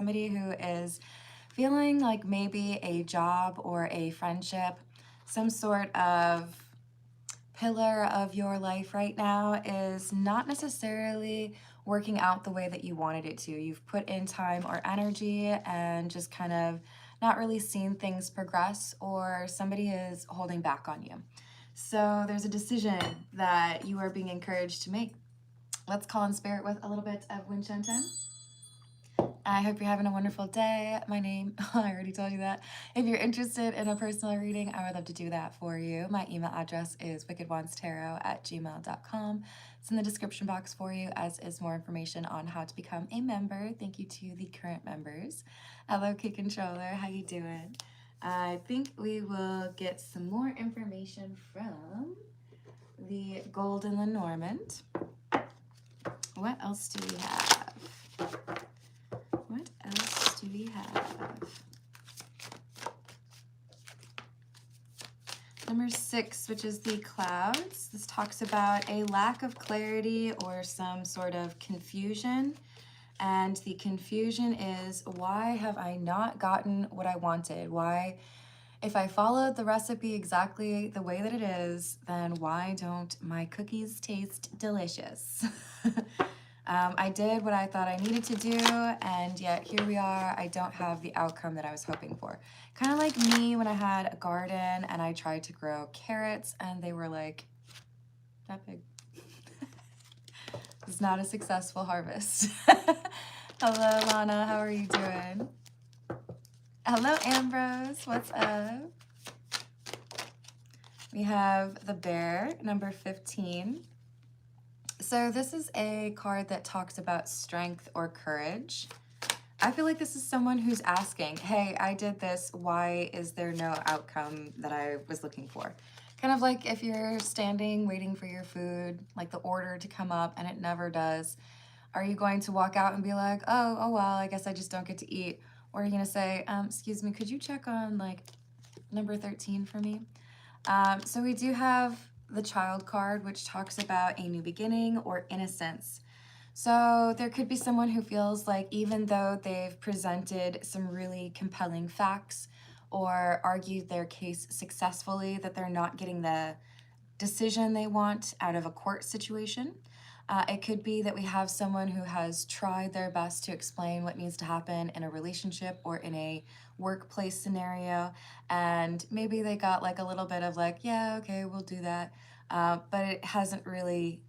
somebody who is feeling like maybe a job or a friendship, some sort of pillar of your life right now is not necessarily working out the way that you wanted it to. You've put in time or energy and just kind of not really seen things progress, or somebody is holding back on you. So there's a decision that you are being encouraged to make. Let's call in spirit with a little bit of wind chime time. I hope you're having a wonderful day. My name, I already told you that. If you're interested in a personal reading, I would love to do that for you. My email address is wickedwandstarot@gmail.com. It's in the description box for you, as is more information on how to become a member. Thank you to the current members. Hello, Key Controller. How you doing? I think we will get some more information from the Golden Lenormand. What else do we have? What else do we have? Number 6, which is the clouds. This talks about a lack of clarity or some sort of confusion. And the confusion is, why have I not gotten what I wanted? Why, if I followed the recipe exactly the way that it is, then why don't my cookies taste delicious? I did what I thought I needed to do, and yet here we are. I don't have the outcome that I was hoping for. Kind of like me when I had a garden and I tried to grow carrots and they were like that big. It's not a successful harvest. Hello, Lana. How are you doing? Hello, Ambrose. What's up? We have the bear, number 15. So this is a card that talks about strength or courage. I feel like this is someone who's asking, hey, I did this. Why is there no outcome that I was looking for? Kind of like if you're standing waiting for your food, like the order to come up and it never does. Are you going to walk out and be like, oh well, I guess I just don't get to eat? Or are you going to say, excuse me, could you check on like number 13 for me? So we do have the child card, which talks about a new beginning or innocence. So there could be someone who feels like even though they've presented some really compelling facts or argued their case successfully, that they're not getting the decision they want out of a court situation. It could be that we have someone who has tried their best to explain what needs to happen in a relationship or in a workplace scenario, and maybe they got like a little bit of like, yeah, okay, we'll do that, but it hasn't really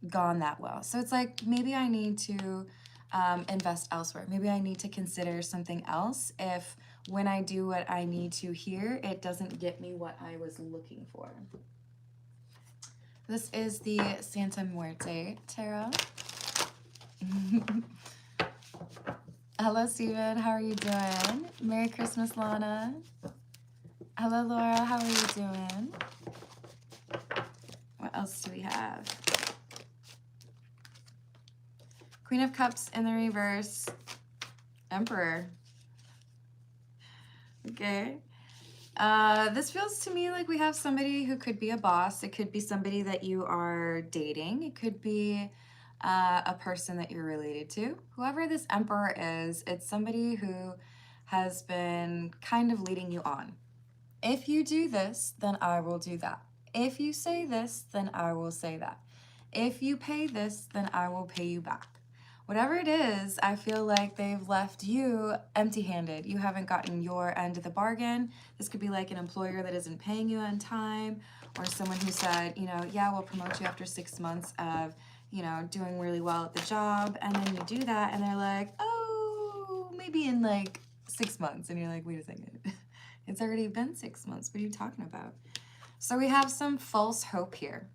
gone that well. So it's like, maybe I need to invest elsewhere. Maybe I need to consider something else if when I do what I need to here, it doesn't get me what I was looking for. This is the Santa Muerte Tarot. Hello, Steven. How are you doing? Merry Christmas, Lana. Hello, Laura. How are you doing? What else do we have? Queen of Cups in the reverse. Emperor. Okay. This feels to me like we have somebody who could be a boss. It could be somebody that you are dating. It could be a person that you're related to. Whoever this emperor is, it's somebody who has been kind of leading you on. If you do this, then I will do that. If you say this, then I will say that. If you pay this, then I will pay you back. Whatever it is, I feel like they've left you empty-handed. You haven't gotten your end of the bargain. This could be like an employer that isn't paying you on time, or someone who said, you know, yeah, we'll promote you after 6 months of, you know, doing really well at the job. And then you do that and they're like, oh, maybe in like 6 months. And you're like, wait a second. It's already been 6 months. What are you talking about? So we have some false hope here.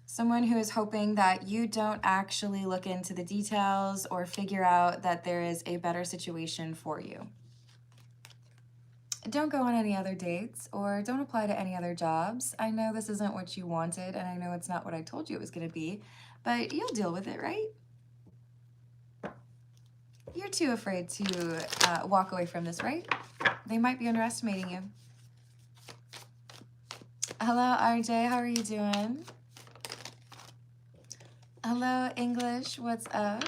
Someone who is hoping that you don't actually look into the details or figure out that there is a better situation for you. Don't go on any other dates or don't apply to any other jobs. I know this isn't what you wanted, and I know it's not what I told you it was going to be, but you'll deal with it, right? You're too afraid to walk away from this, right? They might be underestimating you. Hello, RJ. How are you doing? Hello, English. What's up?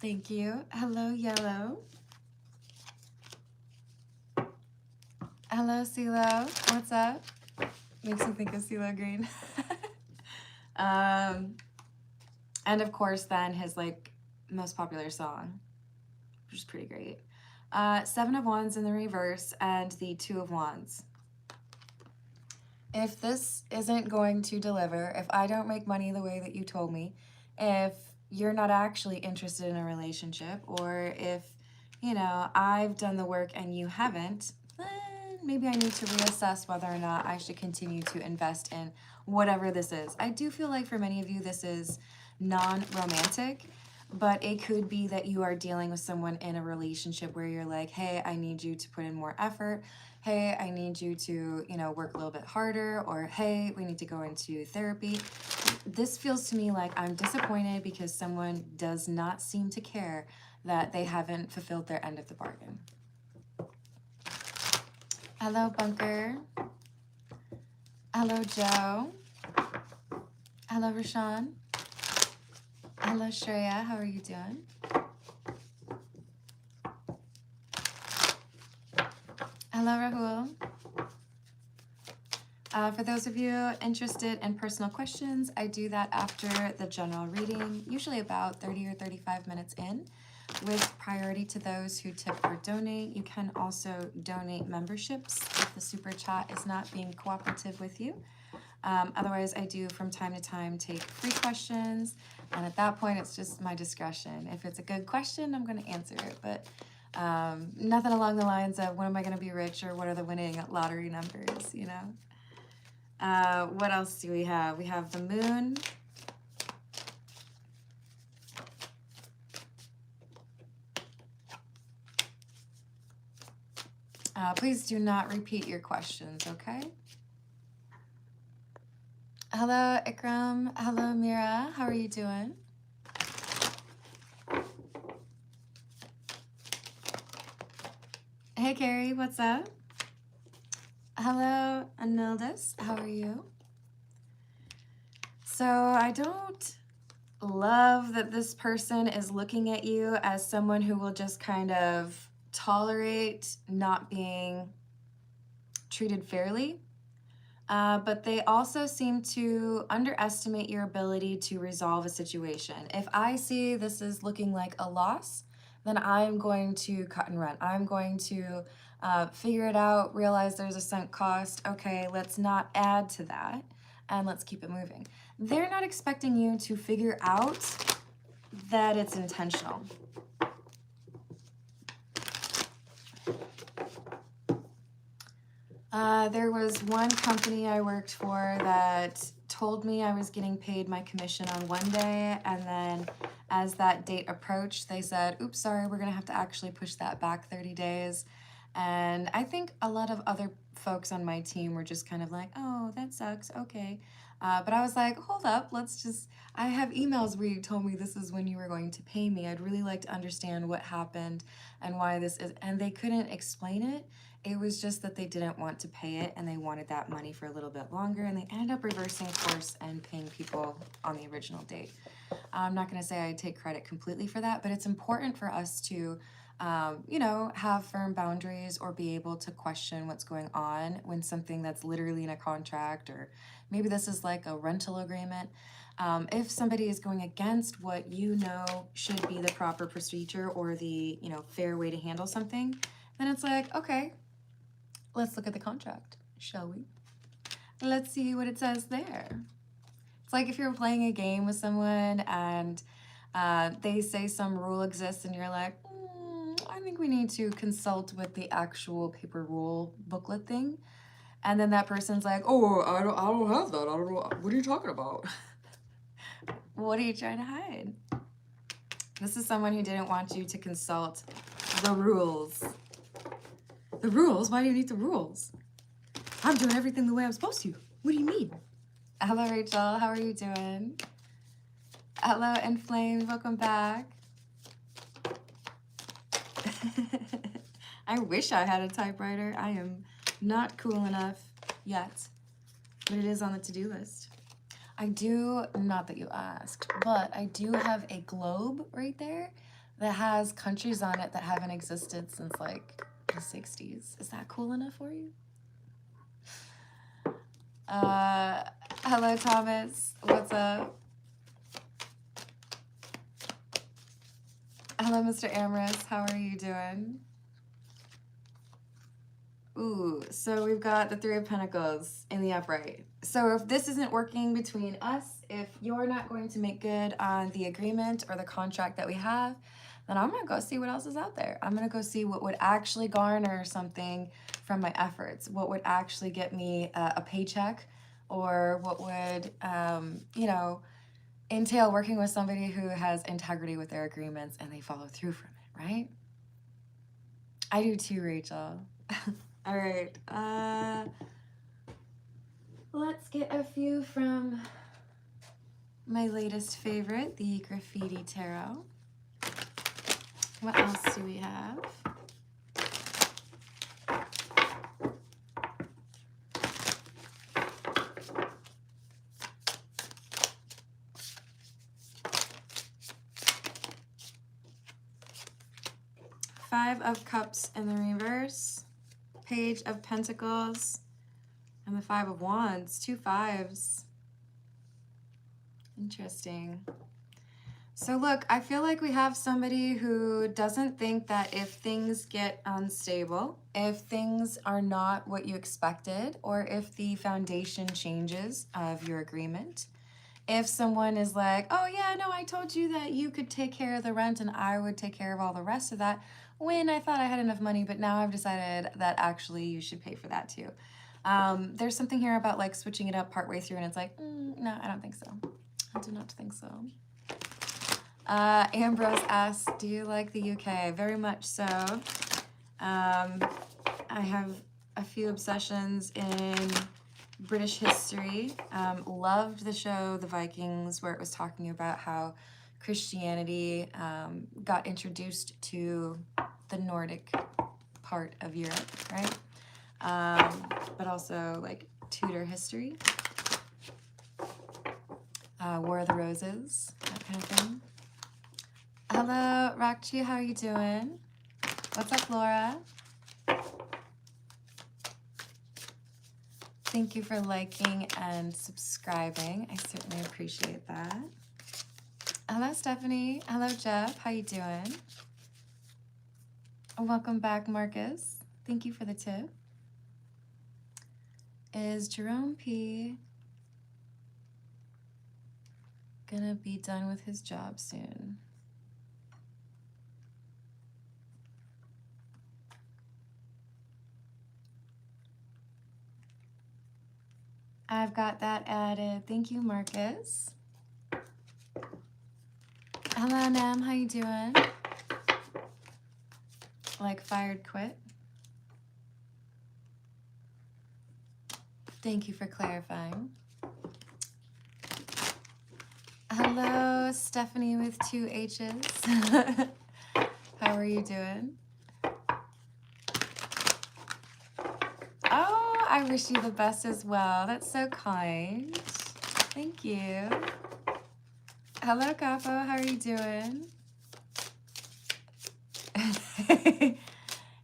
Thank you. Hello, Yellow. Hello, CeeLo. What's up? Makes me think of CeeLo Green. And of course, then his like most popular song, which is pretty great. Seven of Wands in the reverse and the Two of Wands. If this isn't going to deliver, if I don't make money the way that you told me, if you're not actually interested in a relationship, or if, you know, I've done the work and you haven't, then maybe I need to reassess whether or not I should continue to invest in whatever this is. I do feel like for many of you, this is non-romantic, but it could be that you are dealing with someone in a relationship where you're like, hey, I need you to put in more effort. Hey, I need you to, you know, work a little bit harder, or hey, we need to go into therapy. This feels to me like I'm disappointed because someone does not seem to care that they haven't fulfilled their end of the bargain. Hello, Bunker. Hello, Joe. Hello, Rashawn. Hello, Shreya. How are you doing? Hello, Rahul. For those of you interested in personal questions, I do that after the general reading, usually about 30 or 35 minutes in, with priority to those who tip or donate. You can also donate memberships if the super chat is not being cooperative with you. Otherwise, I do from time to time take free questions, and at that point, it's just my discretion. If it's a good question, I'm going to answer it, but nothing along the lines of when am I going to be rich or what are the winning lottery numbers, you know? What else do we have? We have the moon. Please do not repeat your questions, okay? Hello, Ikram. Hello, Mira. How are you doing? Hey, Carrie. What's up? Hello, Anildis. How are you? So I don't love that this person is looking at you as someone who will just kind of tolerate not being treated fairly. But they also seem to underestimate your ability to resolve a situation. If I see this is looking like a loss, then I'm going to cut and run. I'm going to figure it out, realize there's a sunk cost. Okay, let's not add to that, and let's keep it moving. They're not expecting you to figure out that it's intentional. There was one company I worked for that told me I was getting paid my commission on one day, and then as that date approached, they said, oops, sorry, we're gonna have to actually push that back 30 days. And I think a lot of other folks on my team were just kind of like, oh, that sucks, okay. But I was like, hold up, I have emails where you told me this is when you were going to pay me. I'd really like to understand what happened and why this is, and they couldn't explain it. It was just that they didn't want to pay it and they wanted that money for a little bit longer, and they ended up reversing course and paying people on the original date. I'm not going to say I take credit completely for that, but it's important for us to, you know, have firm boundaries or be able to question what's going on when something that's literally in a contract, or maybe this is like a rental agreement. If somebody is going against what you know should be the proper procedure or the, you know, fair way to handle something, then it's like, okay, let's look at the contract, shall we? Let's see what it says there. It's like if you're playing a game with someone and they say some rule exists and you're like, I think we need to consult with the actual paper rule booklet thing. And then that person's like, oh, I don't have that. I don't know. What are you talking about? What are you trying to hide? This is someone who didn't want you to consult the rules. The rules? Why do you need the rules? I'm doing everything the way I'm supposed to. What do you mean? Hello, Rachel. How are you doing? Hello, Inflamed. Welcome back. I wish I had a typewriter. I am not cool enough yet, but it is on the to-do list. I do, not that you asked, but I do have a globe right there that has countries on it that haven't existed since like the 60s. Is that cool enough for you? Hello, Thomas. What's up? Hello, Mr. Amorous. How are you doing? Ooh, so we've got the Three of Pentacles in the upright. So if this isn't working between us, if you're not going to make good on the agreement or the contract that we have, then I'm going to go see what else is out there. I'm going to go see what would actually garner something from my efforts, what would actually get me a paycheck, or what would, you know, entail working with somebody who has integrity with their agreements and they follow through from it, right? I do too, Rachel. All right, let's get a few from my latest favorite, the Graffiti Tarot. What else do we have? Five of Cups in the reverse, Page of Pentacles, and the Five of Wands. 2 5s. Interesting. So look, I feel like we have somebody who doesn't think that if things get unstable, if things are not what you expected, or if the foundation changes of your agreement, if someone is like, oh yeah, no, I told you that you could take care of the rent and I would take care of all the rest of that when I thought I had enough money, but now I've decided that actually you should pay for that too. There's something here about like switching it up partway through and it's like, no, I don't think so. I do not think so. Ambrose asks, do you like the UK? Very much so. I have a few obsessions in British history. Loved the show The Vikings, where it was talking about how Christianity got introduced to the Nordic part of Europe, right? But also like Tudor history, War of the Roses, that kind of thing. Hello, Rakchi, how are you doing? What's up, Laura? Thank you for liking and subscribing. I certainly appreciate that. Hello, Stephanie. Hello, Jeff. How you doing? Welcome back, Marcus. Thank you for the tip. Is Jerome P. gonna be done with his job soon? I've got that added. Thank you, Marcus. Hello, Nam. How you doing? Like fired quit? Thank you for clarifying. Hello, Stephanie with 2 H's. How are you doing? Oh, I wish you the best as well. That's so kind. Thank you. Hello, Capo. How are you doing?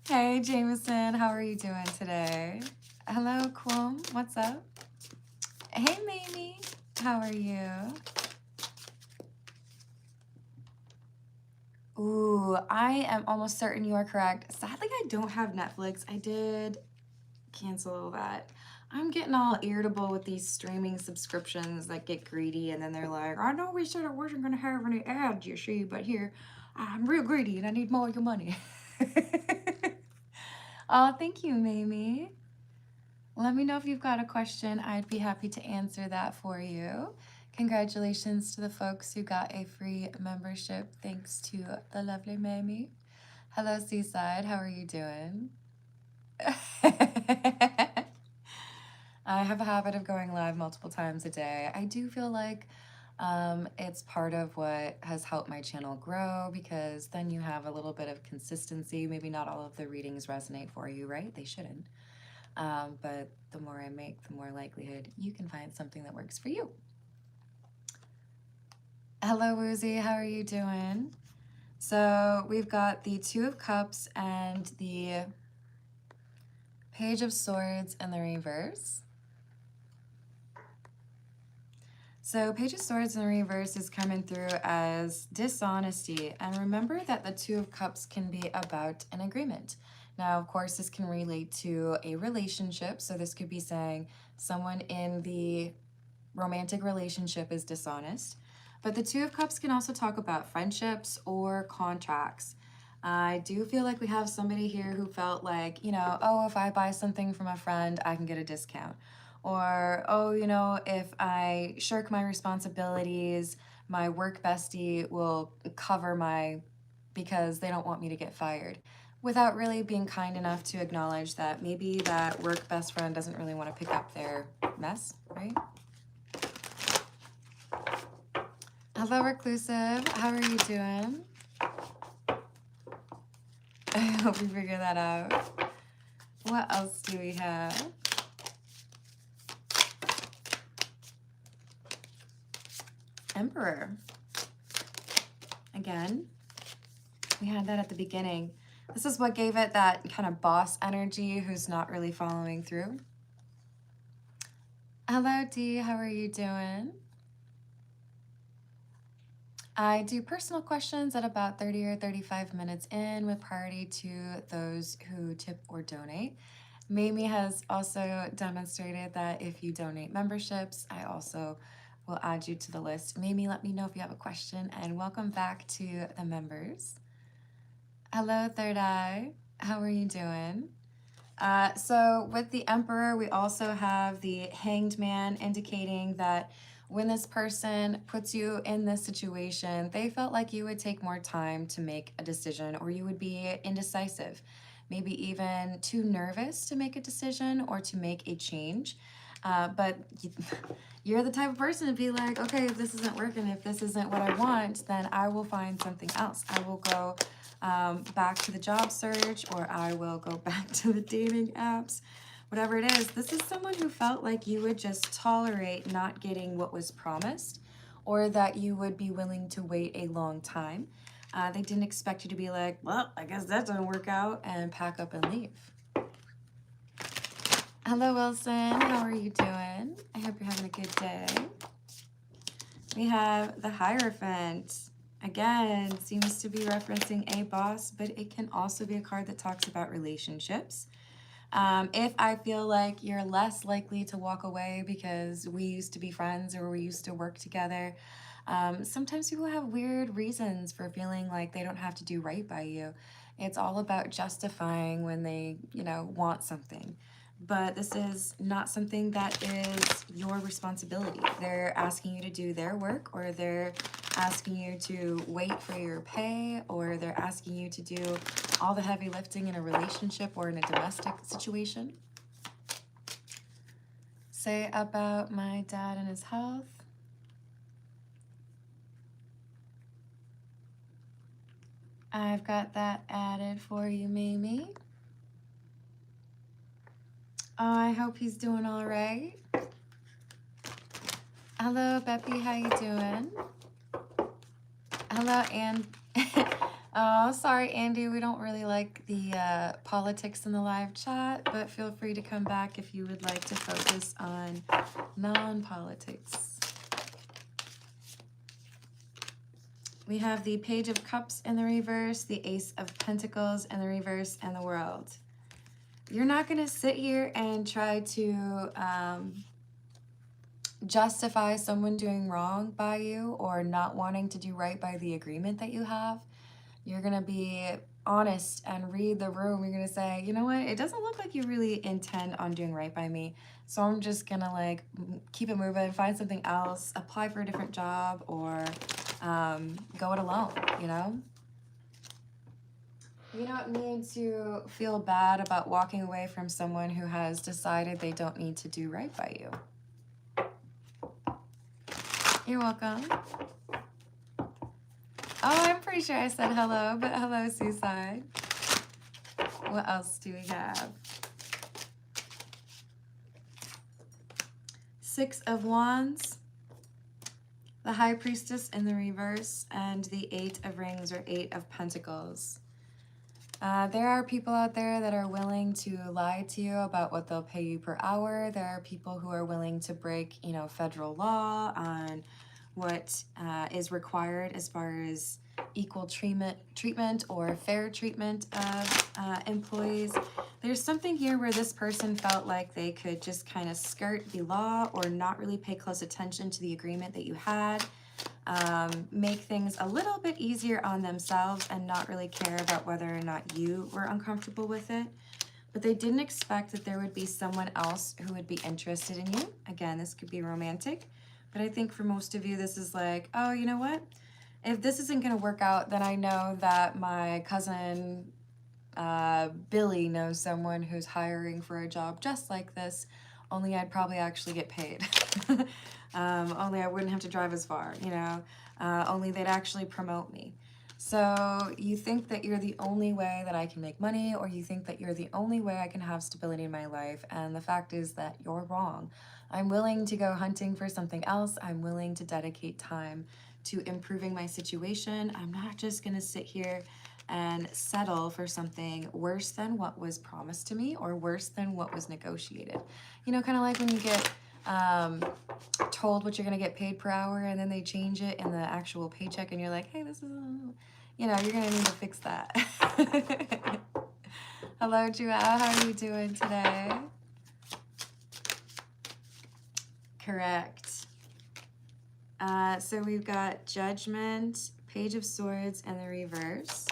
Hey, Jameson. How are you doing today? Hello, Quom. What's up? Hey, Mamie. How are you? Ooh, I am almost certain you are correct. Sadly, I don't have Netflix. I did cancel that. I'm getting all irritable with these streaming subscriptions that get greedy, and then they're like, I know we said it wasn't going to have any ads, you see, but here, I'm real greedy and I need more of your money. Oh, thank you, Mamie. Let me know if you've got a question. I'd be happy to answer that for you. Congratulations to the folks who got a free membership thanks to the lovely Mamie. Hello, Seaside. How are you doing? I have a habit of going live multiple times a day. I do feel like it's part of what has helped my channel grow, because then you have a little bit of consistency. Maybe not all of the readings resonate for you, right? They shouldn't. But the more I make, the more likelihood you can find something that works for you. Hello, Woozy. How are you doing? So we've got the Two of Cups and the Page of Swords in the reverse. So Page of Swords in the reverse is coming through as dishonesty. And remember that the Two of Cups can be about an agreement. Now, of course, this can relate to a relationship. So this could be saying someone in the romantic relationship is dishonest. But the Two of Cups can also talk about friendships or contracts. I do feel like we have somebody here who felt like, you know, oh, if I buy something from a friend, I can get a discount. Or, oh, you know, if I shirk my responsibilities, my work bestie will cover because they don't want me to get fired. Without really being kind enough to acknowledge that maybe that work best friend doesn't really want to pick up their mess, right? Hello, Reclusive. How are you doing? I hope we figure that out. What else do we have? Emperor. Again, we had that at the beginning. This is what gave it that kind of boss energy who's not really following through. Hello, Dee. How are you doing? I do personal questions at about 30 or 35 minutes in with priority to those who tip or donate. Mamie has also demonstrated that if you donate memberships, I also will add you to the list. Mamie, let me know if you have a question, and welcome back to the members. Hello, Third Eye. How are you doing? So with the Emperor, we also have the Hanged Man, indicating that when this person puts you in this situation, they felt like you would take more time to make a decision, or you would be indecisive, maybe even too nervous to make a decision or to make a change. But you're the type of person to be like, okay, if this isn't working, if this isn't what I want, then I will find something else. I will go back to the job search, or I will go back to the dating apps. Whatever it is, this is someone who felt like you would just tolerate not getting what was promised, or that you would be willing to wait a long time. They didn't expect you to be like, well, I guess that doesn't work out, and pack up and leave. Hello, Wilson. How are you doing? I hope you're having a good day. We have the Hierophant. Again, seems to be referencing a boss, but it can also be a card that talks about relationships. If I feel like you're less likely to walk away because we used to be friends or we used to work together, sometimes people have weird reasons for feeling like they don't have to do right by you. It's all about justifying when they, want something. But this is not something that is your responsibility. They're asking you to do their work, or they're asking you to wait for your pay, or they're asking you to do all the heavy lifting in a relationship or in a domestic situation. Say about my dad and his health. I've got that added for you, Mamie. Oh, I hope he's doing all right. Hello, Beppy. How you doing? Hello, and oh, sorry, Andy. We don't really like the politics in the live chat, but feel free to come back if you would like to focus on non-politics. We have the Page of Cups in the reverse, the Ace of Pentacles in the reverse, and the World. You're not going to sit here and try to justify someone doing wrong by you or not wanting to do right by the agreement that you have. You're going to be honest and read the room. You're going to say, you know what, it doesn't look like you really intend on doing right by me. So I'm just going to keep it moving, find something else, apply for a different job, or go it alone, You don't need to feel bad about walking away from someone who has decided they don't need to do right by you. You're welcome. Oh, I'm pretty sure I said hello, but hello, Seaside. What else do we have? Six of Wands. the High Priestess in the reverse, and the Eight of Rings or Eight of Pentacles. There are people out there that are willing to lie to you about what they'll pay you per hour. There are people who are willing to break, you know, federal law on what is required as far as equal treatment or fair treatment of employees. There's something here where this person felt like they could just kind of skirt the law or not really pay close attention to the agreement that you had. Make things a little bit easier on themselves and not really care about whether or not you were uncomfortable with it. But they didn't expect that there would be someone else who would be interested in you. Again, this could be romantic, but I think for most of you, this is like, oh, you know what? If this isn't going to work out, then I know that my cousin Billy knows someone who's hiring for a job just like this, only I'd probably actually get paid. Only I wouldn't have to drive as far, you know, only they'd actually promote me. So you think that you're the only way that I can make money, or you think that you're the only way I can have stability in my life, and the fact is that you're wrong. I'm willing to go hunting for something else. I'm willing to dedicate time to improving my situation. I'm not just going to sit here and settle for something worse than what was promised to me or worse than what was negotiated. You know, kind of like when you get told what you're going to get paid per hour and then they change it in the actual paycheck and you're like, hey, this is, you know, you're going to need to fix that. Hello, Joelle. How are you doing today? Correct. So we've got Judgment, Page of Swords, and the reverse.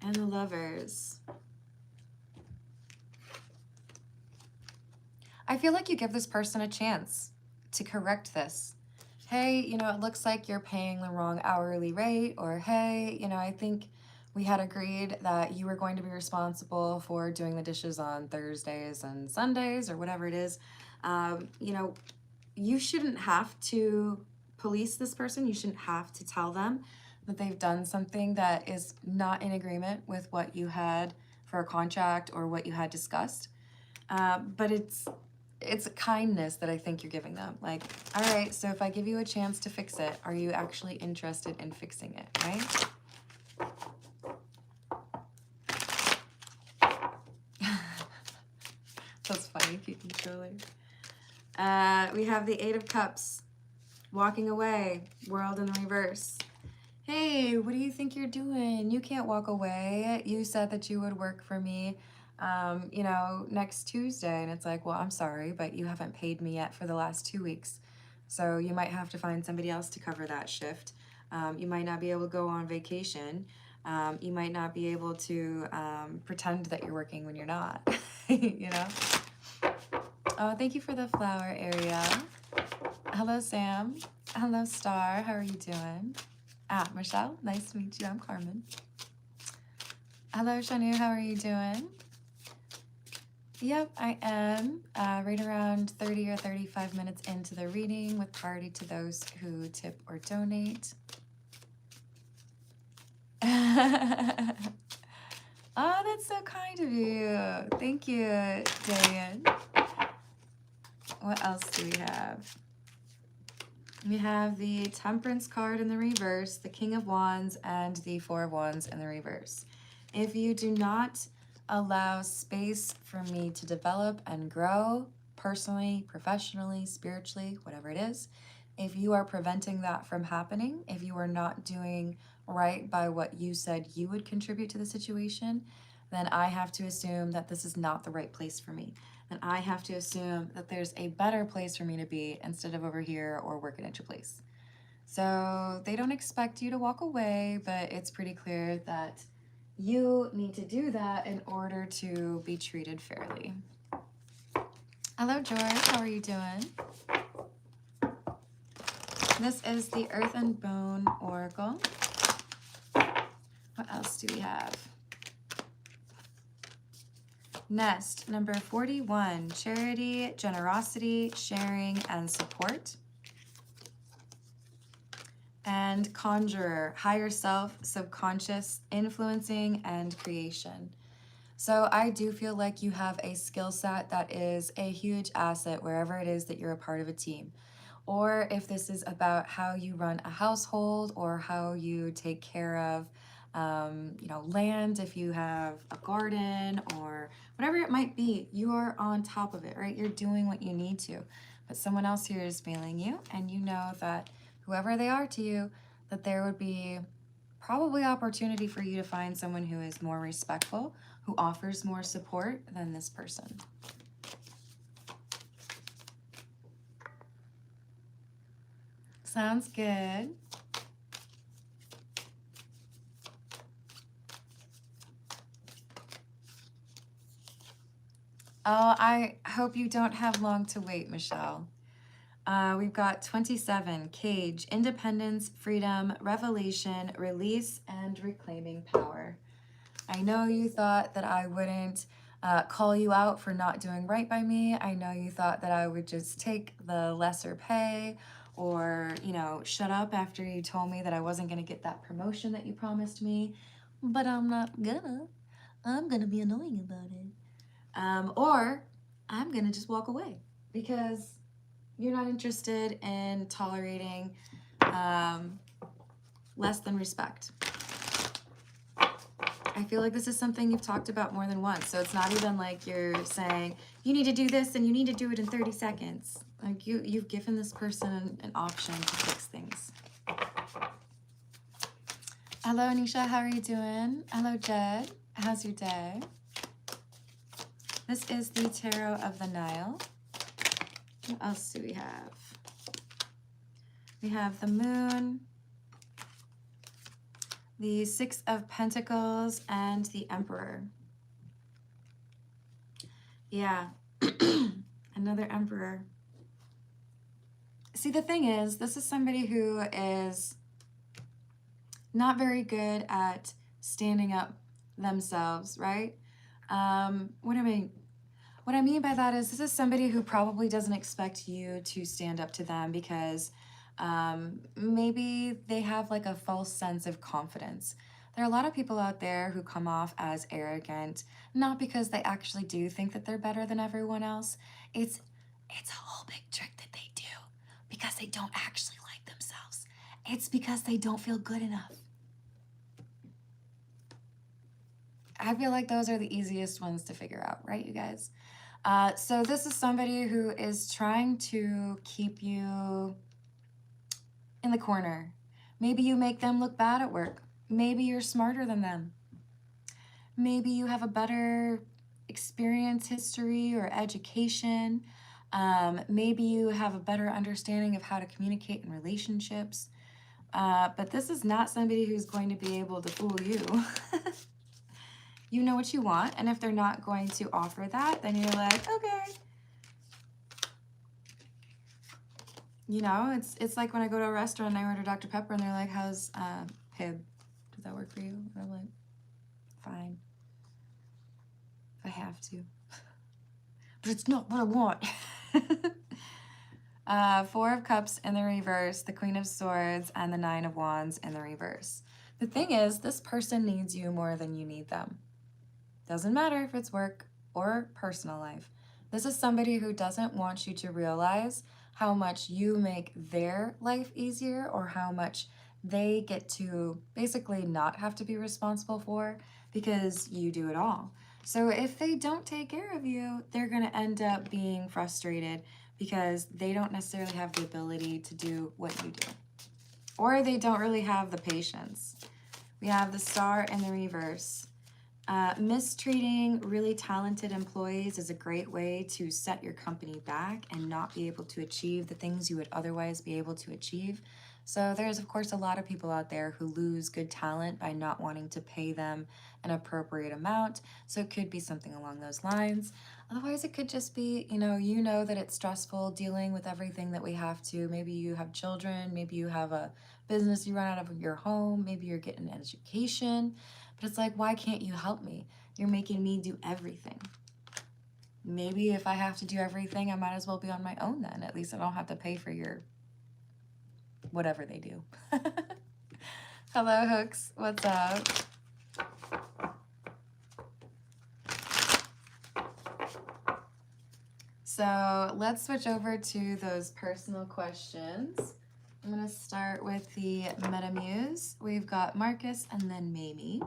And the Lovers. I feel like you give this person a chance to correct this. Hey, you know, it looks like you're paying the wrong hourly rate, or hey, you know, I think we had agreed that you were going to be responsible for doing the dishes on Thursdays and Sundays or whatever it is. You know, you shouldn't have to police this person. You shouldn't have to tell them that they've done something that is not in agreement with what you had for a contract or what you had discussed. But it's a kindness that I think you're giving them. Like, all right, so if I give you a chance to fix it, are you actually interested in fixing it, right? That's funny, keep controlling. We have the Eight of Cups, walking away, World in the reverse. Hey, what do you think you're doing? You can't walk away. You said that you would work for me, you know, next Tuesday. And it's like, well, I'm sorry, but you haven't paid me yet for the last 2 weeks. So you might have to find somebody else to cover that shift. You might not be able to go on vacation. You might not be able to pretend that you're working when you're not, you know? Oh, thank you for the flower area. Hello, Sam. Hello, Star. How are you doing? Michelle. Nice to meet you. I'm Carmen. Hello, Shanu. How are you doing? Yep, I am. Right around 30 or 35 minutes into the reading, with priority to those who tip or donate. Oh, that's so kind of you. Thank you, Dan. What else do we have? We have the Temperance card in the reverse, the King of Wands, and the Four of Wands in the reverse. If you do not allow space for me to develop and grow personally, professionally, spiritually, whatever it is, if you are preventing that from happening, if you are not doing right by what you said you would contribute to the situation, then I have to assume that this is not the right place for me. And I have to assume that there's a better place for me to be instead of over here or working at your place. So they don't expect you to walk away, but it's pretty clear that you need to do that in order to be treated fairly. Hello, George. How are you doing? This is the Earth and Bone Oracle. What else do we have? Nest, number 41, charity, generosity, sharing, and support. And Conjurer, higher self, subconscious, influencing, and creation. So I do feel like you have a skill set that is a huge asset wherever it is that you're a part of a team. or if this is about how you run a household or how you take care of, you know, land, if you have a garden or whatever it might be, you are on top of it, right? You're doing what you need to. But someone else here is failing you, and you know that whoever they are to you, that there would be probably opportunity for you to find someone who is more respectful, who offers more support than this person. Sounds good. Oh, I hope you don't have long to wait, Michelle. We've got 27, cage, independence, freedom, revelation, release, and reclaiming power. I know you thought that I wouldn't call you out for not doing right by me. I know you thought that I would just take the lesser pay or, you know, shut up after you told me that I wasn't going to get that promotion that you promised me. But I'm not gonna. I'm gonna be annoying about it. Or I'm gonna just walk away because you're not interested in tolerating less than respect. I feel like this is something you've talked about more than once. So it's not even like you're saying, you need to do this and you need to do it in 30 seconds. Like you've given this person an option to fix things. Hello, Anisha. How are you doing? Hello, Jed. How's your day? This is the Tarot of the Nile. What else do we have? We have the Moon, the Six of Pentacles, and the Emperor. Yeah, another Emperor. See, the thing is, this is somebody who is not very good at standing up themselves, right? What I mean by that is this is somebody who probably doesn't expect you to stand up to them because maybe they have like a false sense of confidence. There are a lot of people out there who come off as arrogant, not because they actually do think that they're better than everyone else. It's a whole big trick that they do because they don't actually like themselves. It's because they don't feel good enough. I feel like those are the easiest ones to figure out, right, you guys? So this is somebody who is trying to keep you in the corner. Maybe you make them look bad at work. Maybe you're smarter than them. Maybe you have a better experience history or education. Maybe you have a better understanding of how to communicate in relationships. But this is not somebody who's going to be able to fool you. You know what you want, and if they're not going to offer that, then you're like, okay. You know, it's like when I go to a restaurant and I order Dr. Pepper and they're like, how's Pib? Does that work for you? And I'm like, fine. If I have to. But it's not what I want. Four of Cups in the reverse, the Queen of Swords, and the Nine of Wands in the reverse. The thing is, this person needs you more than you need them. Doesn't matter if it's work or personal life. This is somebody who doesn't want you to realize how much you make their life easier or how much they get to basically not have to be responsible for because you do it all. So if they don't take care of you, they're going to end up being frustrated because they don't necessarily have the ability to do what you do. Or they don't really have the patience. We have the Star in the reverse. Mistreating really talented employees is a great way to set your company back and not be able to achieve the things you would otherwise be able to achieve. So there's, of course, a lot of people out there who lose good talent by not wanting to pay them an appropriate amount. So it could be something along those lines. Otherwise, it could just be, you know that it's stressful dealing with everything that we have to. Maybe you have children. Maybe you have a business you run out of your home. Maybe you're getting an education. But it's like, why can't you help me? You're making me do everything. Maybe if I have to do everything, I might as well be on my own then. At least I don't have to pay for your whatever they do. Hello, Hooks. What's up? So let's switch over to those personal questions. I'm going to start with the Metamuse. We've got Marcus and then Mamie.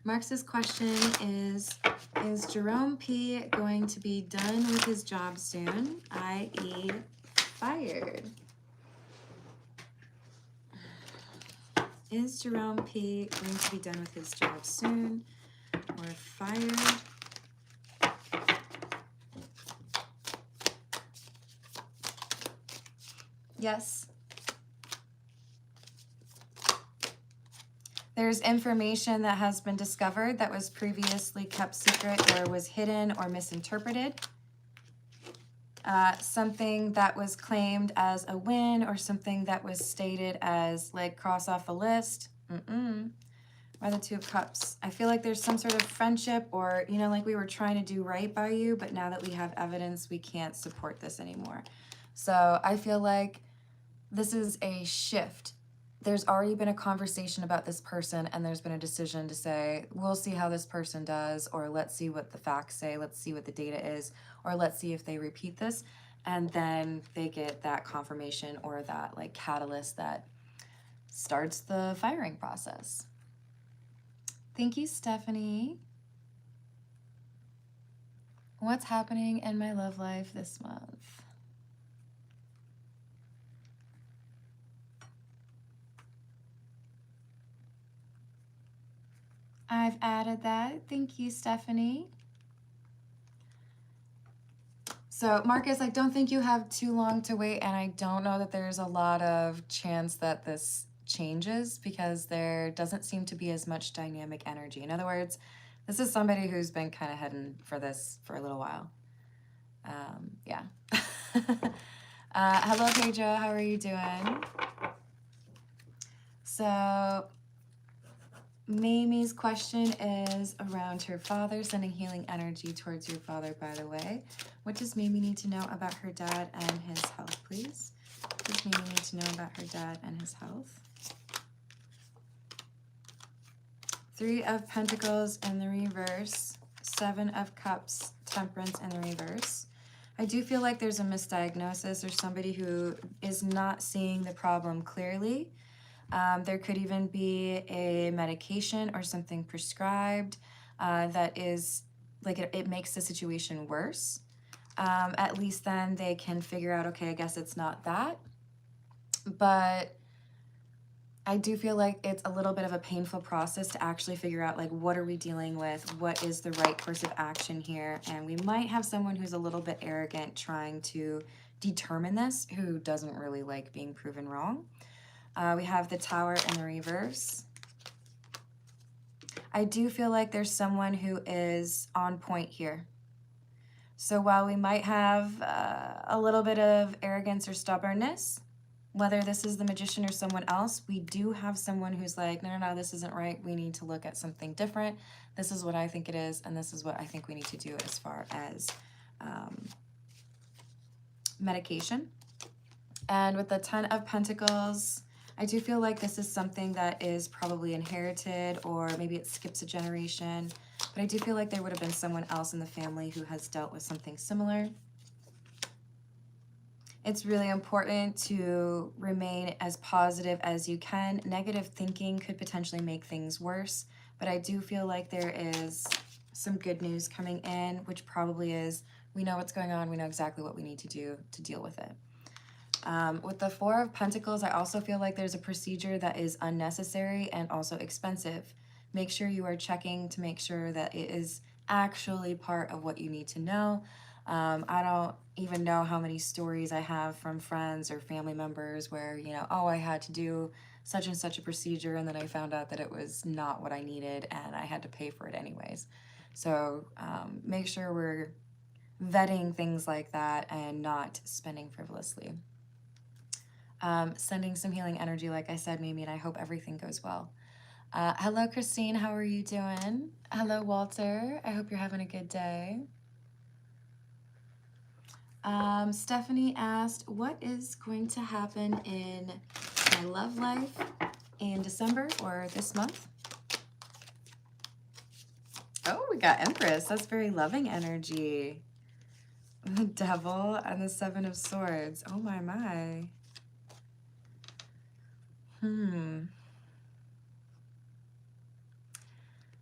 Marcus's question is Jerome P. going to be done with his job soon, i.e. fired? Is Jerome P. going to be done with his job soon or fired? Yes. There's information that has been discovered that was previously kept secret or was hidden or misinterpreted. Something that was claimed as a win or something that was stated as like cross off a list. By the Two of Cups. I feel like there's some sort of friendship or, you know, like we were trying to do right by you, but now that we have evidence, we can't support this anymore. So I feel like this is a shift. There's already been a conversation about this person and there's been a decision to say, we'll see how this person does, or let's see what the facts say, let's see what the data is, or let's see if they repeat this. And then they get that confirmation or that like catalyst that starts the firing process. Thank you, Stephanie. What's happening in my love life this month? I've added that. Thank you, Stephanie. So, Marcus, I don't think you have too long to wait, and I don't know that there's a lot of chance that this changes because there doesn't seem to be as much dynamic energy. In other words, this is somebody who's been kind of heading for this for a little while. Yeah. Hello, Pedro. How are you doing? So, Mamie's question is around her father, sending healing energy towards your father, by the way. What does Mamie need to know about her dad and his health, please? What does Mamie need to know about her dad and his health? Three of Pentacles in the reverse, Seven of Cups, Temperance in the reverse. I do feel like there's a misdiagnosis or somebody who is not seeing the problem clearly. There could even be a medication or something prescribed that is like it makes the situation worse. At least then they can figure out, okay, I guess it's not that. But I do feel like it's a little bit of a painful process to actually figure out, like, what are we dealing with? What is the right course of action here? And we might have someone who's a little bit arrogant trying to determine this, who doesn't really like being proven wrong. We have the Tower in the reverse. I do feel like there's someone who is on point here. So while we might have a little bit of arrogance or stubbornness, whether this is the Magician or someone else, we do have someone who's like, no, this isn't right. We need to look at something different. This is what I think it is, and this is what I think we need to do as far as medication. And with the Ten of Pentacles, I do feel like this is something that is probably inherited, or maybe it skips a generation. But I do feel like there would have been someone else in the family who has dealt with something similar. It's really important to remain as positive as you can. Negative thinking could potentially make things worse, but I do feel like there is some good news coming in, which probably is, we know what's going on, we know exactly what we need to do to deal with it. With the Four of Pentacles, I also feel like there's a procedure that is unnecessary and also expensive. Make sure you are checking to make sure that it is actually part of what you need to know. I don't even know how many stories I have from friends or family members where, you know, oh, I had to do such and such a procedure and then I found out that it was not what I needed and I had to pay for it anyways. So make sure we're vetting things like that and not spending frivolously. Sending some healing energy, like I said, Mimi, and I hope everything goes well. Hello, Christine. How are you doing? Hello, Walter. I hope you're having a good day. Stephanie asked, what is going to happen in my love life in December or this month? Oh, we got Empress. That's very loving energy. The Devil and the Seven of Swords. Oh my, my.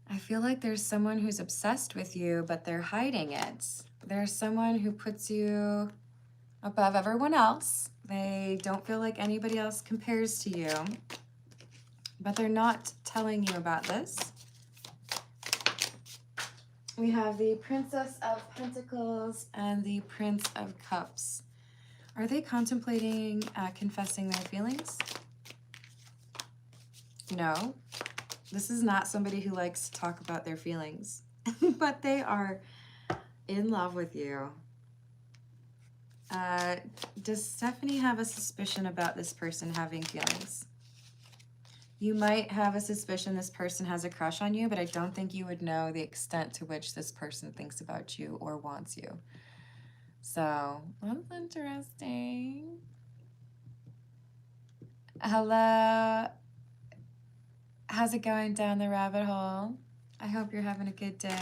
I feel like there's someone who's obsessed with you, but they're hiding it. There's someone who puts you above everyone else. They don't feel like anybody else compares to you, but they're not telling you about this. We have the Princess of Pentacles and the Prince of Cups. Are they contemplating confessing their feelings? No. This is not somebody who likes to talk about their feelings, but they are in love with you. Does Stephanie have a suspicion about this person having feelings? You might have a suspicion this person has a crush on you, but I don't think you would know the extent to which this person thinks about you or wants you. So, that's interesting. Hello. How's it going down the rabbit hole? I hope you're having a good day.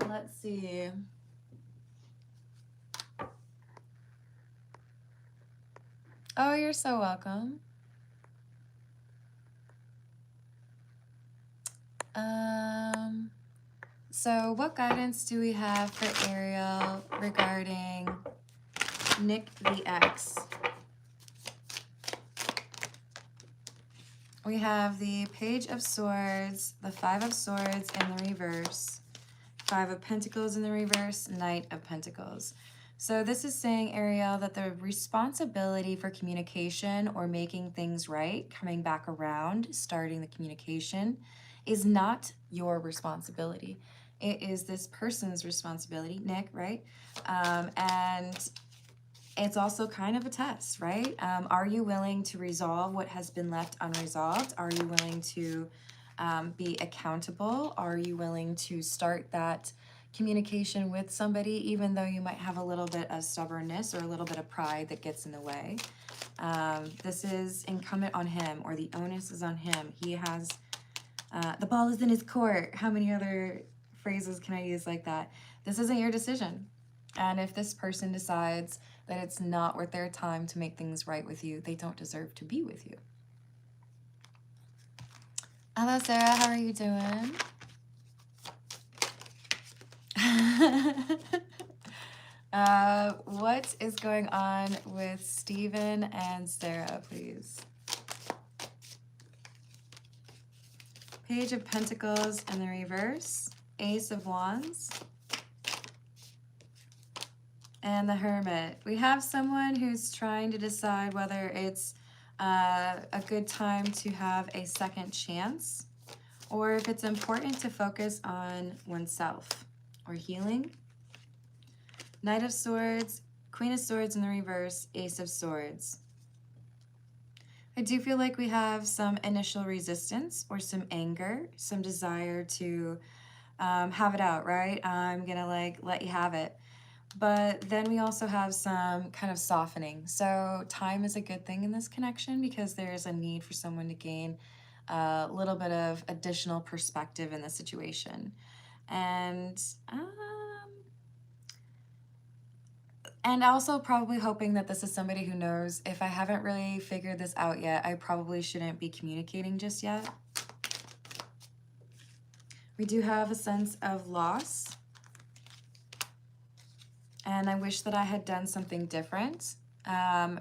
Let's see. Oh, you're so welcome. So what guidance do we have for Ariel regarding Nick the Ex? We have the Page of Swords, the Five of Swords in the reverse, Five of Pentacles in the reverse, Knight of Pentacles. So this is saying, Ariel, that the responsibility for communication or making things right, coming back around, starting the communication, is not your responsibility. It is this person's responsibility, Nick, right? And it's also kind of a test, right? Are you willing to resolve what has been left unresolved? Are you willing to be accountable? Are you willing to start that communication with somebody, even though you might have a little bit of stubbornness or a little bit of pride that gets in the way? This is incumbent on him, or the onus is on him. He has, the ball is in his court. How many other phrases can I use like that? This isn't your decision. And if this person decides that it's not worth their time to make things right with you, they don't deserve to be with you. Hello, Sarah. How are you doing? What is going on with Steven and Sarah, please? Page of Pentacles in the reverse, Ace of Wands, and the Hermit. We have someone who's trying to decide whether it's a good time to have a second chance, or if it's important to focus on oneself or healing. Knight of Swords, Queen of Swords in the reverse, Ace of Swords. I do feel like we have some initial resistance or some anger, some desire to have it out, right? I'm gonna like let you have it. But then we also have some kind of softening. So time is a good thing in this connection because there's a need for someone to gain a little bit of additional perspective in the situation. And also probably hoping that this is somebody who knows, if I haven't really figured this out yet, I probably shouldn't be communicating just yet. We do have a sense of loss. And I wish that I had done something different.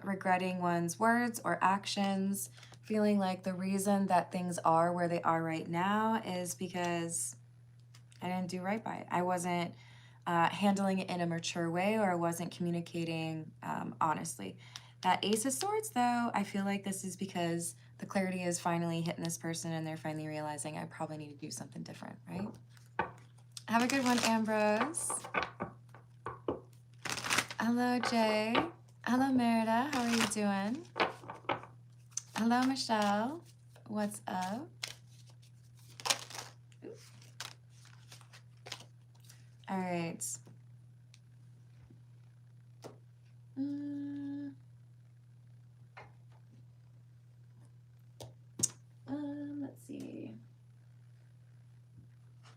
Regretting one's words or actions. Feeling like the reason that things are where they are right now is because I didn't do right by it. I wasn't handling it in a mature way, or I wasn't communicating honestly. That Ace of Swords, though, I feel like this is because the clarity is finally hitting this person and they're finally realizing I probably need to do something different, right? Have a good one, Ambrose. Hello, Jay. Hello, Merida. How are you doing? Hello, Michelle. What's up? All right. Let's see.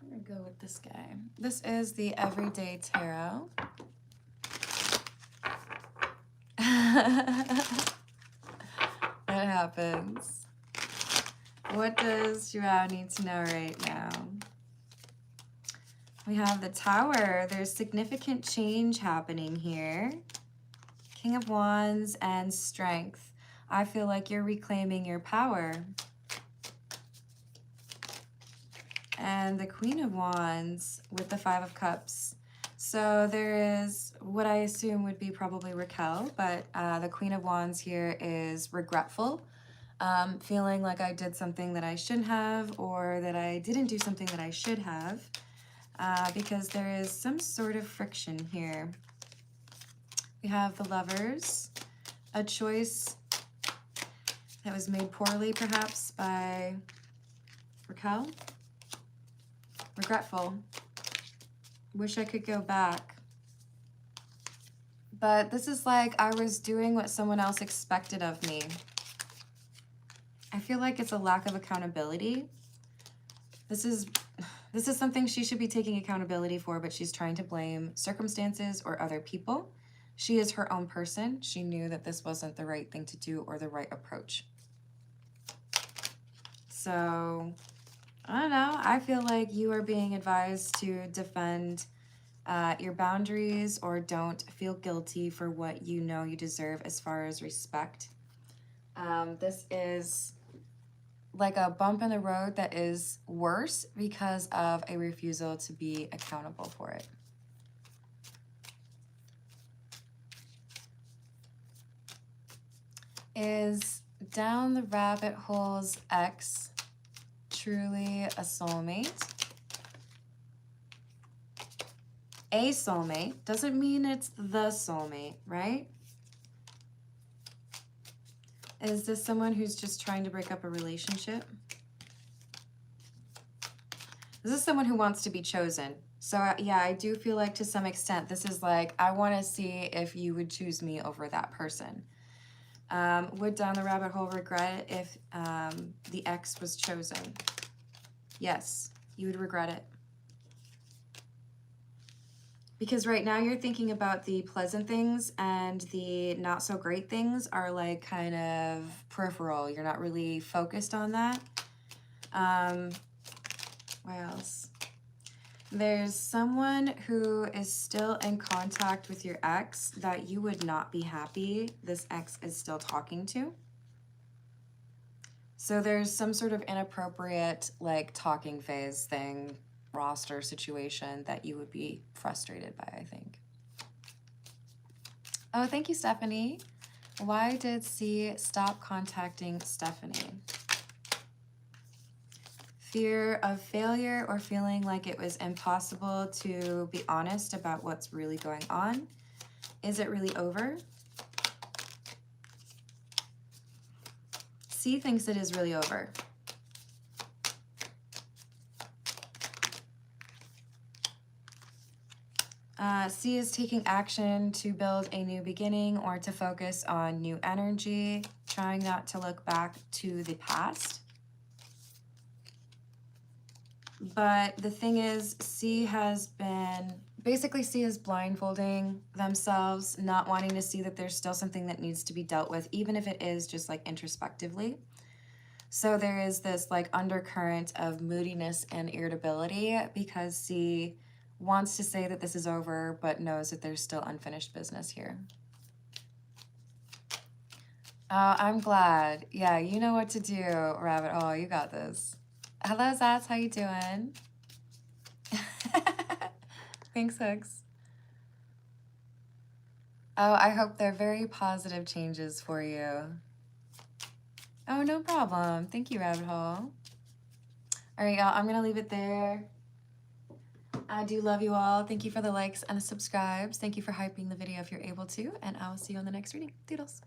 We're go with this guy. This is the Everyday Tarot. It happens. What does Joao need to know right now? We have the Tower. There's significant change happening here. King of Wands and Strength. I feel like you're reclaiming your power. And the Queen of Wands with the Five of Cups. So there is what I assume would be probably Raquel, but the Queen of Wands here is regretful, feeling like I did something that I shouldn't have, or that I didn't do something that I should have, because there is some sort of friction here. We have the Lovers, a choice that was made poorly perhaps by Raquel. Regretful. Wish I could go back. But this is like I was doing what someone else expected of me. I feel like it's a lack of accountability. This is something she should be taking accountability for, but she's trying to blame circumstances or other people. She is her own person. She knew that this wasn't the right thing to do or the right approach. So I don't know. I feel like you are being advised to defend your boundaries, or don't feel guilty for what you know you deserve as far as respect. This is like a bump in the road that is worse because of a refusal to be accountable for it. Is Down the Rabbit Hole's ex truly a soulmate? A soulmate doesn't mean it's the soulmate, right? Is this someone who's just trying to break up a relationship? This is someone who wants to be chosen. So yeah, I do feel like to some extent this is like, I want to see if you would choose me over that person. Would Down the Rabbit Hole regret it if the ex was chosen? Yes, you would regret it. Because right now you're thinking about the pleasant things, and the not so great things are like kind of peripheral. You're not really focused on that. What else? There's someone who is still in contact with your ex that you would not be happy this ex is still talking to. So there's some sort of inappropriate like talking phase thing, roster situation that you would be frustrated by, I think. Oh, thank you, Stephanie. Why did C stop contacting Stephanie? Fear of failure, or feeling like it was impossible to be honest about what's really going on? Is it really over? C thinks it is really over. C is taking action to build a new beginning, or to focus on new energy, trying not to look back to the past. But the thing is, C is blindfolding themselves, not wanting to see that there's still something that needs to be dealt with, even if it is just like introspectively. So there is this like undercurrent of moodiness and irritability because C wants to say that this is over, but knows that there's still unfinished business here. I'm glad. Yeah, you know what to do, Rabbit Hole. You got this. Hello, Zaz. How you doing? Thanks, Hooks. Oh, I hope they're very positive changes for you. Oh, no problem. Thank you, Rabbit Hole. All right, y'all. I'm going to leave it there. I do love you all. Thank you for the likes and the subscribes. Thank you for hyping the video if you're able to. And I will see you on the next reading. Doodles.